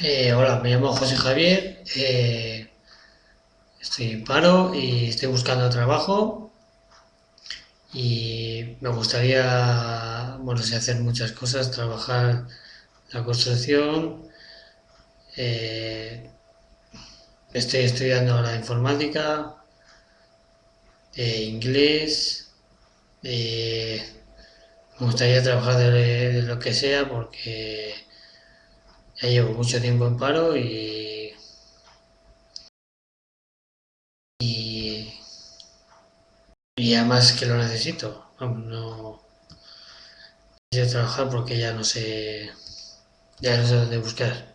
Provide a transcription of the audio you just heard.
Hola, me llamo José Javier, estoy en paro y estoy buscando trabajo y me gustaría, bueno, sé hacer muchas cosas, trabajar la construcción, eh, estoy estudiando la informática, inglés, eh, me gustaría trabajar de lo que sea porque ya llevo mucho tiempo en paro y, y además que lo necesito. Vamos, no necesito trabajar porque ya no sé dónde buscar.